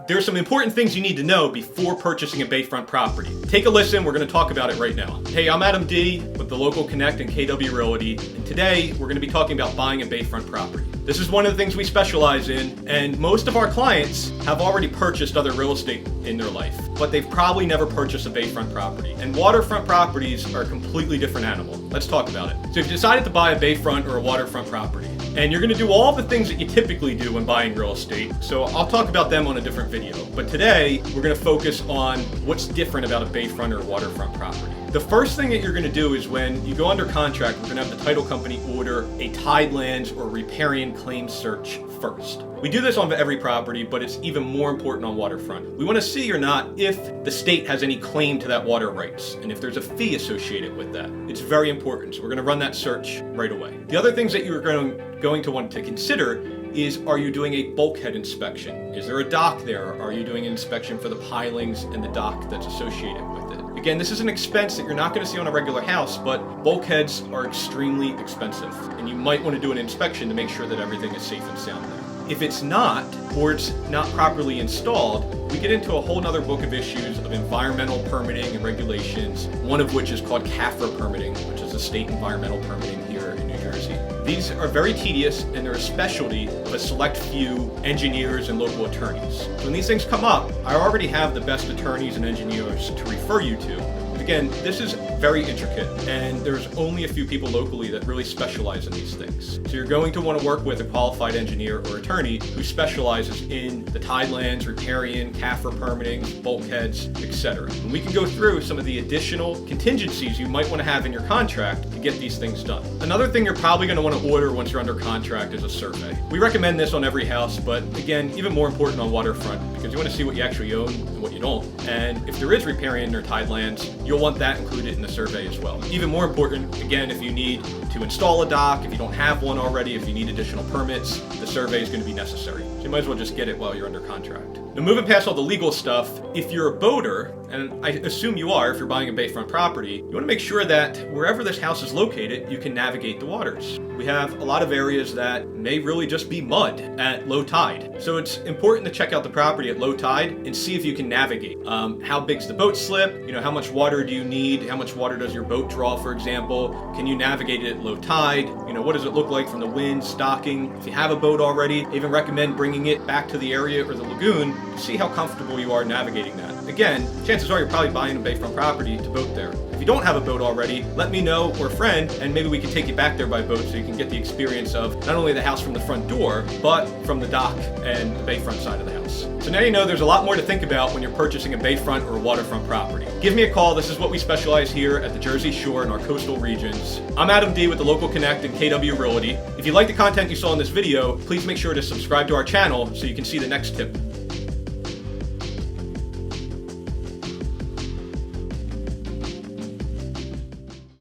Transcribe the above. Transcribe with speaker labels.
Speaker 1: There's some important things you need to know before purchasing a bayfront property. Take a listen, we're going to talk about it right now. Hey, I'm Adam D with the Local Connect and KW Realty, and today we're going to be talking about buying a bayfront property. This is one of the things we specialize in, and most of our clients have already purchased other real estate in their life, but they've probably never purchased a bayfront property. And waterfront properties are a completely different animal. Let's talk about it. So if you decided to buy a bayfront or a waterfront property, and you're going to do all the things that you typically do when buying real estate, so I'll talk about them on a different video. But today, we're going to focus on what's different about a bayfront or waterfront property. The first thing that you're going to do is when you go under contract, we're going to have the title company order a tidelands or riparian claim search first. We do this on every property, but it's even more important on waterfront. We want to see or not if the state has any claim to that water rights and if there's a fee associated with that. It's very important, so we're going to run that search right away. The other things that you're going to want to consider is, are you doing a bulkhead inspection? Is there a dock there? Are you doing an inspection for the pilings and the dock that's associated with it? Again, this is an expense that you're not going to see on a regular house, but bulkheads are extremely expensive, and you might want to do an inspection to make sure that everything is safe and sound there. If it's not, or it's not properly installed, we get into a whole nother book of issues of environmental permitting and regulations, one of which is called CAFRA permitting, which is a state environmental permitting here in New Jersey. These are very tedious, and they're a specialty of a select few engineers and local attorneys. So when these things come up, I already have the best attorneys and engineers to refer you to. Again, this is very intricate, and there's only a few people locally that really specialize in these things. So you're going to want to work with a qualified engineer or attorney who specializes in the tidelands, riparian, CAFRA permitting, bulkheads, etc. And we can go through some of the additional contingencies you might want to have in your contract to get these things done. Another thing you're probably going to want to order once you're under contract is a survey. We recommend this on every house, but again, even more important on waterfront, because you want to see what you actually own and what you don't. And if there is riparian or tidelands, you'll want that included in the survey as well. Even more important, again, if you need to install a dock, if you don't have one already, if you need additional permits, the survey is going to be necessary. So you might as well just get it while you're under contract. Now, moving past all the legal stuff, if you're a boater, and I assume you are if you're buying a bayfront property, you want to make sure that wherever this house is located, you can navigate the waters. We have a lot of areas that may really just be mud at low tide. So it's important to check out the property at low tide and see if you can navigate. How big's the boat slip? How much water do you need? How much water does your boat draw, for example? Can you navigate it at low tide? What does it look like from the wind, stocking? If you have a boat already, I even recommend bringing it back to the area or the lagoon to see how comfortable you are navigating that. Again, chances are you're probably buying a bayfront property to boat there. If you don't have a boat already, let me know or a friend, and maybe we can take you back there by boat so you can get the experience of not only the house from the front door, but from the dock and the bayfront side of the house. So now you know there's a lot more to think about when you're purchasing a bayfront or a waterfront property. Give me a call. This is what we specialize here at the Jersey Shore and our coastal regions. I'm Adam D with the Local Connect and KW Realty. If you like the content you saw in this video, please make sure to subscribe to our channel so you can see the next tip.